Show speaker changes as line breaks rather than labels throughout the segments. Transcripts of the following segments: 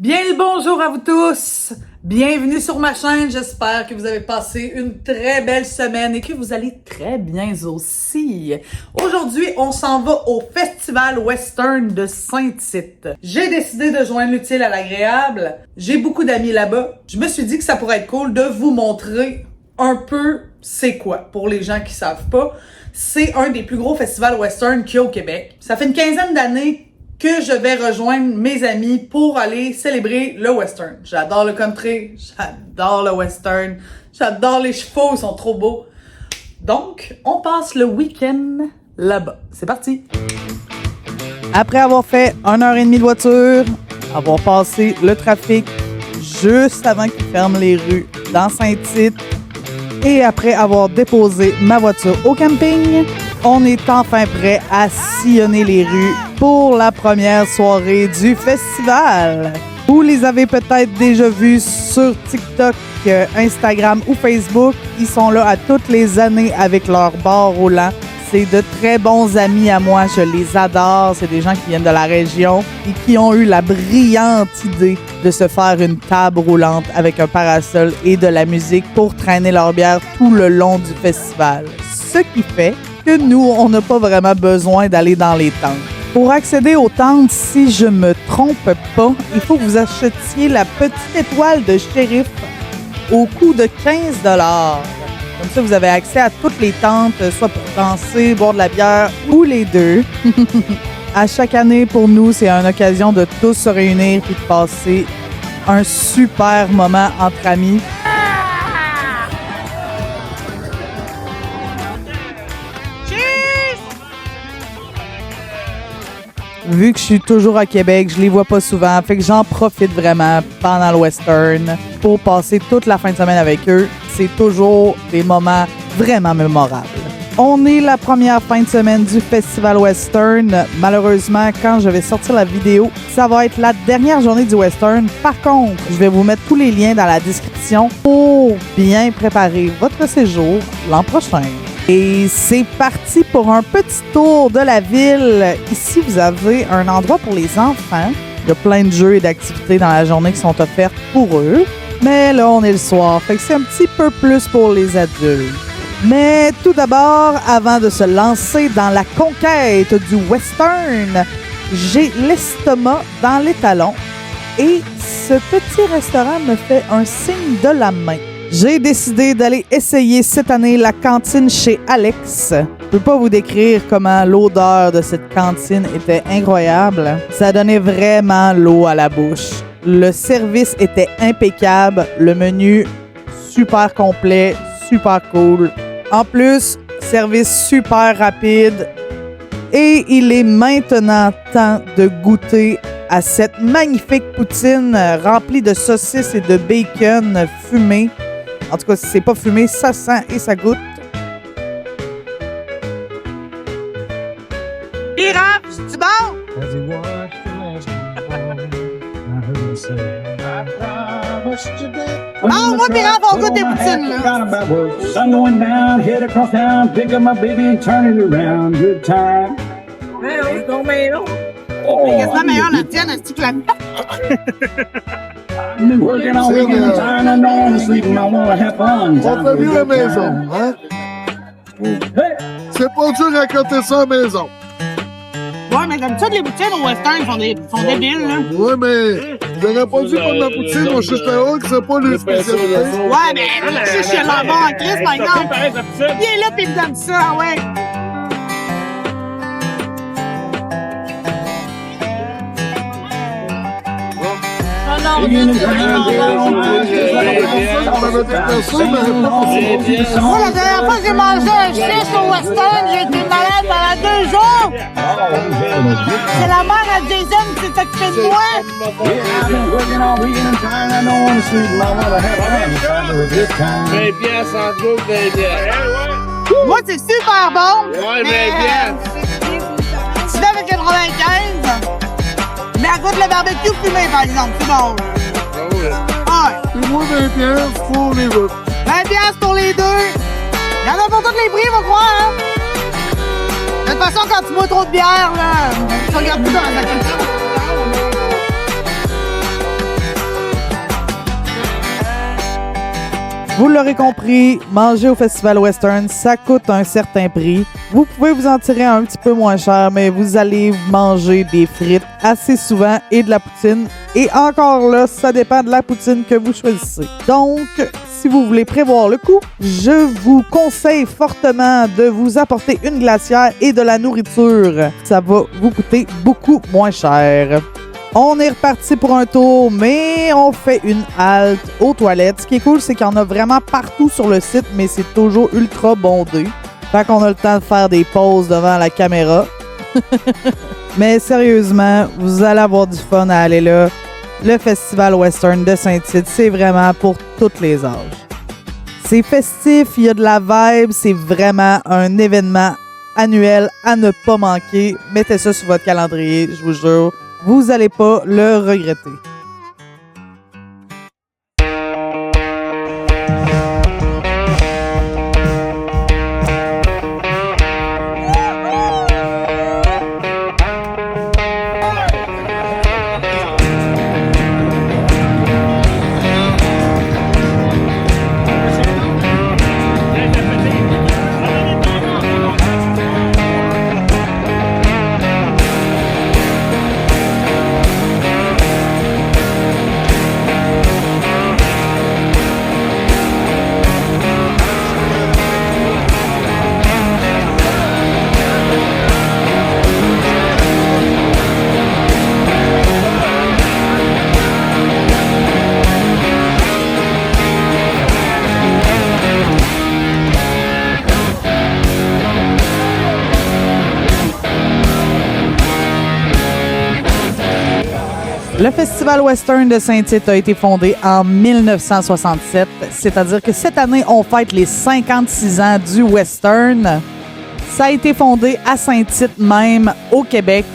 Bien le bonjour à vous tous! Bienvenue sur ma chaîne, j'espère que vous avez passé une très belle semaine et que vous allez très bien aussi. Aujourd'hui, on s'en va au Festival Western de Saint-Tite. J'ai décidé de joindre l'utile à l'agréable. J'ai beaucoup d'amis là-bas. Je me suis dit que ça pourrait être cool de vous montrer un peu c'est quoi, pour les gens qui savent pas. C'est un des plus gros festivals western qu'il y a au Québec. Ça fait une quinzaine d'années que je vais rejoindre mes amis pour aller célébrer le western. J'adore le country, j'adore le western, j'adore les chevaux, ils sont trop beaux. Donc, on passe le week-end là-bas. C'est parti! Après avoir fait 1h30 de voiture, avoir passé le trafic juste avant qu'ils ferment les rues dans Saint-Tite, et après avoir déposé ma voiture au camping, on est enfin prêt à sillonner les rues pour la première soirée du festival. Vous les avez peut-être déjà vus sur TikTok, Instagram ou Facebook. Ils sont là à toutes les années avec leur bar roulant. C'est de très bons amis à moi, je les adore. C'est des gens qui viennent de la région et qui ont eu la brillante idée de se faire une table roulante avec un parasol et de la musique pour traîner leur bière tout le long du festival. Ce qui fait que nous, on n'a pas vraiment besoin d'aller dans les tentes. Pour accéder aux tentes, si je me trompe pas, il faut que vous achetiez la petite étoile de shérif au coût de 15 $. Comme ça, vous avez accès à toutes les tentes, soit pour danser, boire de la bière ou les deux. À chaque année, pour nous, c'est une occasion de tous se réunir et de passer un super moment entre amis. Vu que je suis toujours à Québec, je les vois pas souvent, fait que j'en profite vraiment pendant le western pour passer toute la fin de semaine avec eux. C'est toujours des moments vraiment mémorables. On est la première fin de semaine du Festival Western. Malheureusement, quand je vais sortir la vidéo, ça va être la dernière journée du Western. Par contre, je vais vous mettre tous les liens dans la description pour bien préparer votre séjour l'an prochain. Et c'est parti pour un petit tour de la ville. Ici, vous avez un endroit pour les enfants. Il y a plein de jeux et d'activités dans la journée qui sont offertes pour eux. Mais là, on est le soir, fait que c'est un petit peu plus pour les adultes. Mais tout d'abord, avant de se lancer dans la conquête du western, j'ai l'estomac dans les talons et ce petit restaurant me fait un signe de la main. J'ai décidé d'aller essayer cette année la cantine chez Alex. Je peux pas vous décrire comment l'odeur de cette cantine était incroyable. Ça donnait vraiment l'eau à la bouche. Le service était impeccable. Le menu, super complet, super cool. En plus, service super rapide. Et il est maintenant temps de goûter à cette magnifique poutine remplie de saucisses et de bacon fumé. En tout cas, si c'est pas fumé, ça sent et ça goûte. Irap, c'est bon? Oh, moi, Irap, on goûte des poutines, là.
Sun going down, head across town, pick up my baby and turn it around. Good time.
C'est quasiment meilleur la tienne, est-ce que la
I've been working all weekend and tired and I don't sleep and I wanna have fun.
On fait mieux à la maison, hein?
Hey!
C'est pas dur à côté ça à la maison.
Ouais, mais d'habitude, les poutines au western sont débiles, là.
Ouais, mais j'aurais pas dû prendre ma poutine au Chichtarol, que c'est pas les spécialités.
Ouais, mais je suis là bas en crise, par exemple. Viens là pis me donne ça, ouais. Moi, la dernière fois que j'ai mangé un 6 au western, j'ai été malade pendant 2 jours. C'est la mère à Jason qui s'est occupée de moi.
I've been working all weekend and tired and I don't wanna sleep and I wanna have fun. Have a good time.
20 piastres en gros, 20 piastres.
Moi, c'est super bon.
Ouais, 20 piastres.
Tu l'as avec 95. Mais à goût de le barbecue fumé, par exemple, c'est bon. Ouais.
Puis moi, 20 piastres pour les autres.
20 piastres pour les deux. Il y en a pour tous les prix, faut croire, hein. De toute façon, quand tu bois trop de bière, là, tu regardes plus dans la culture.
Vous l'aurez compris, manger au Festival Western, ça coûte un certain prix. Vous pouvez vous en tirer un petit peu moins cher, mais vous allez manger des frites assez souvent et de la poutine. Et encore là, ça dépend de la poutine que vous choisissez. Donc, si vous voulez prévoir le coût, je vous conseille fortement de vous apporter une glacière et de la nourriture. Ça va vous coûter beaucoup moins cher. On est reparti pour un tour, mais on fait une halte aux toilettes. Ce qui est cool, c'est qu'il y en a vraiment partout sur le site, mais c'est toujours ultra bondé. Fait qu'on a le temps de faire des pauses devant la caméra. Mais sérieusement, vous allez avoir du fun à aller là. Le Festival Western de Saint-Tite, c'est vraiment pour tous les âges. C'est festif, il y a de la vibe, c'est vraiment un événement annuel à ne pas manquer. Mettez ça sur votre calendrier, je vous jure. Vous allez pas le regretter. Le Festival Western de Saint-Tite a été fondé en 1967, c'est-à-dire que cette année, on fête les 56 ans du Western. Ça a été fondé à Saint-Tite même, au Québec.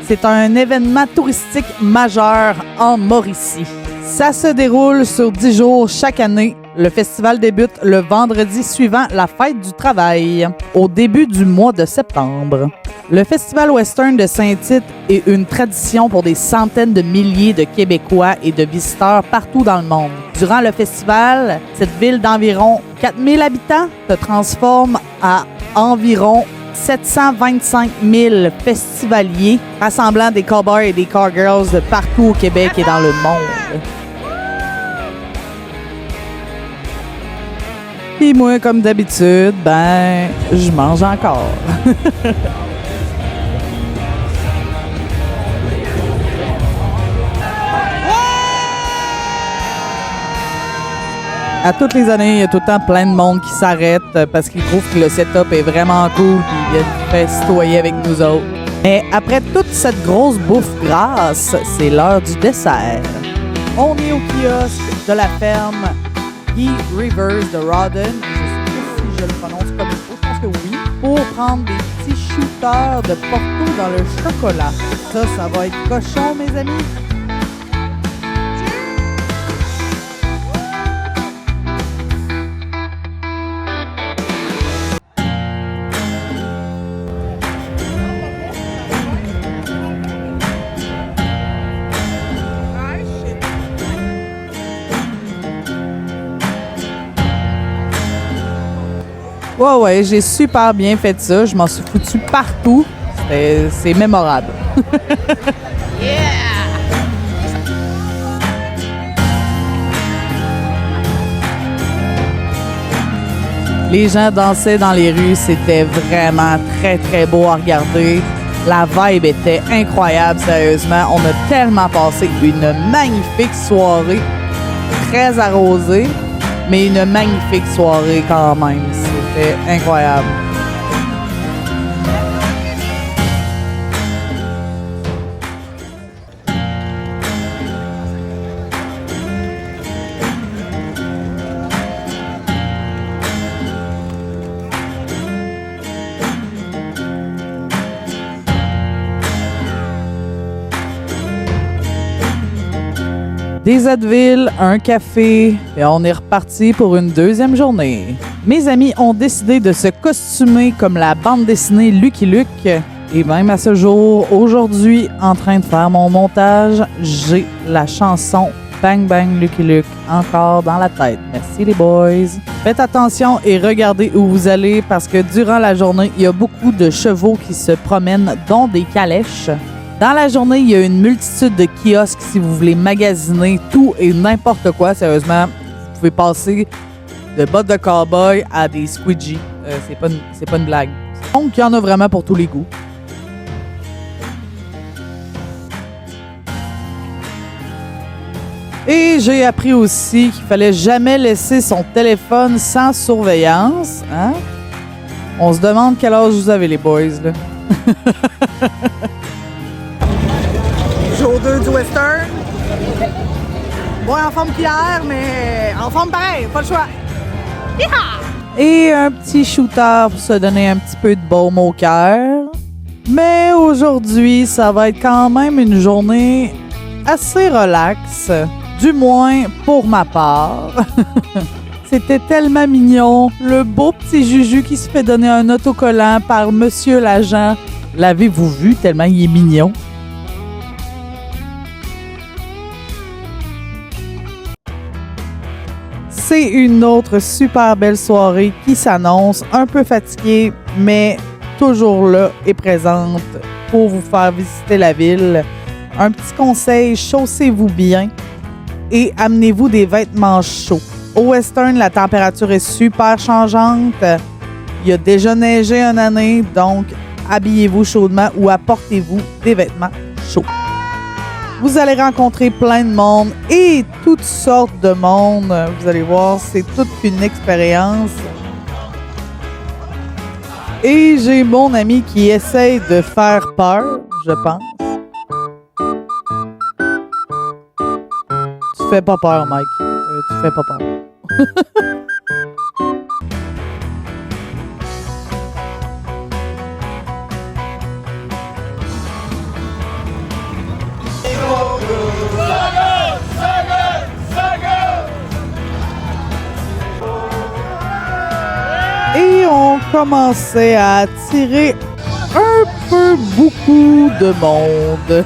C'est un événement touristique majeur en Mauricie. Ça se déroule sur 10 jours chaque année. Le festival débute le vendredi suivant la fête du travail, au début du mois de septembre. Le Festival Western de Saint-Tite est une tradition pour des centaines de milliers de Québécois et de visiteurs partout dans le monde. Durant le festival, cette ville d'environ 4000 habitants se transforme à environ 725 000 festivaliers, rassemblant des cowboys et des cowgirls de partout au Québec et dans le monde. Puis moi, comme d'habitude, je mange encore. À toutes les années, il y a tout le temps plein de monde qui s'arrête parce qu'ils trouvent que le setup est vraiment cool et ils viennent festoyer avec nous autres. Mais après toute cette grosse bouffe grasse, c'est l'heure du dessert. On est au kiosque de la ferme Guy Rivers de Rawdon. Je sais pas si je le prononce comme il faut, je pense que oui. Pour prendre des petits shooters de Porto dans le chocolat. Ça va être cochon, mes amis. Ouais, j'ai super bien fait ça. Je m'en suis foutu partout. C'est mémorable. Les gens dansaient dans les rues. C'était vraiment très, très beau à regarder. La vibe était incroyable, sérieusement. On a tellement passé une magnifique soirée. Très arrosée, mais une magnifique soirée quand même. C'était incroyable. Des Advil, un café, et on est reparti pour une deuxième journée. Mes amis ont décidé de se costumer comme la bande dessinée Lucky Luke. Et même à ce jour, aujourd'hui, en train de faire mon montage, j'ai la chanson Bang Bang Lucky Luke encore dans la tête. Merci les boys. Faites attention et regardez où vous allez parce que durant la journée, il y a beaucoup de chevaux qui se promènent, dont des calèches. Dans la journée, il y a une multitude de kiosques si vous voulez magasiner tout et n'importe quoi. Sérieusement, vous pouvez passer de bottes de cowboy à des squidgy. C'est pas une blague. Donc, il y en a vraiment pour tous les goûts. Et j'ai appris aussi qu'il fallait jamais laisser son téléphone sans surveillance. Hein? On se demande quel âge vous avez, les boys, là. Jour 2 du Western. Moins en forme qu'hier, mais en forme pareil, pas le choix. Yeehaw! Et un petit shooter pour se donner un petit peu de baume au cœur. Mais aujourd'hui, ça va être quand même une journée assez relaxe. Du moins, pour ma part. C'était tellement mignon. Le beau petit Juju qui se fait donner un autocollant par Monsieur l'agent. L'avez-vous vu tellement il est mignon? C'est une autre super belle soirée qui s'annonce. Un peu fatiguée, mais toujours là et présente pour vous faire visiter la ville. Un petit conseil, chaussez-vous bien. Et amenez-vous des vêtements chauds. Au Western, la température est super changeante. Il y a déjà neigé une année, donc habillez-vous chaudement ou apportez-vous des vêtements chauds. Vous allez rencontrer plein de monde et toutes sortes de monde. Vous allez voir, c'est toute une expérience. Et j'ai mon ami qui essaye de faire peur, je pense. Tu fais pas peur, Mike. Tu fais pas peur. Et on commençait à attirer un peu beaucoup de monde.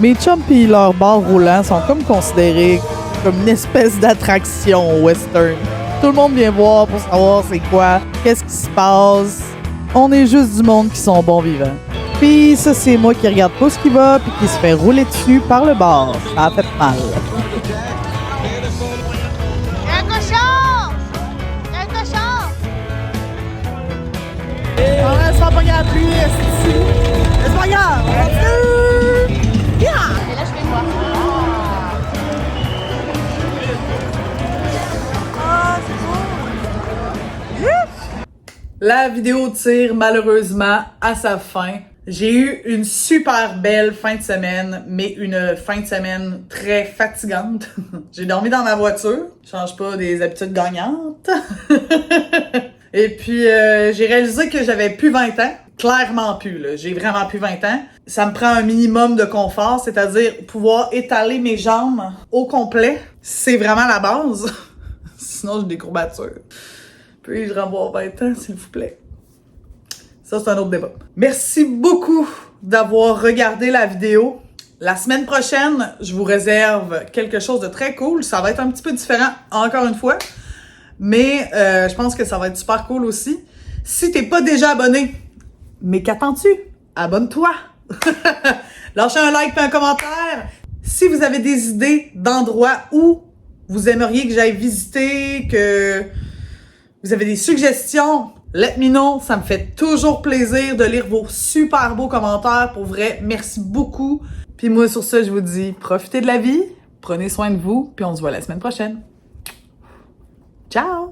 Mes chums et leurs bars roulants sont comme considérés comme une espèce d'attraction au Western. Tout le monde vient voir pour savoir c'est quoi, qu'est-ce qui se passe. On est juste du monde qui sont bons vivants. Puis ça, c'est moi qui regarde pas ce qui va puis qui se fait rouler dessus par le bar. Ça a fait mal.
Un cochon! Un cochon!
On reste pas pogner à la pluie, c'est pas grave, on continue!
Et là, je fais quoi?
La vidéo tire malheureusement à sa fin. J'ai eu une super belle fin de semaine, mais une fin de semaine très fatigante. J'ai dormi dans ma voiture. Je change pas des habitudes gagnantes. Et puis, j'ai réalisé que j'avais plus 20 ans. Clairement plus, là. J'ai vraiment plus 20 ans. Ça me prend un minimum de confort, c'est-à-dire pouvoir étaler mes jambes au complet. C'est vraiment la base. Sinon, j'ai des courbatures. Puis-je revoir 20 ans, s'il vous plaît? Ça, c'est un autre débat. Merci beaucoup d'avoir regardé la vidéo. La semaine prochaine, je vous réserve quelque chose de très cool. Ça va être un petit peu différent, encore une fois. Mais je pense que ça va être super cool aussi. Si t'es pas déjà abonné, mais qu'attends-tu? Abonne-toi! Lâchez un like et un commentaire. Si vous avez des idées d'endroits où vous aimeriez que j'aille visiter, que vous avez des suggestions, let me know. Ça me fait toujours plaisir de lire vos super beaux commentaires. Pour vrai, merci beaucoup. Puis moi, sur ça, je vous dis, profitez de la vie, prenez soin de vous, puis on se voit la semaine prochaine. Ciao!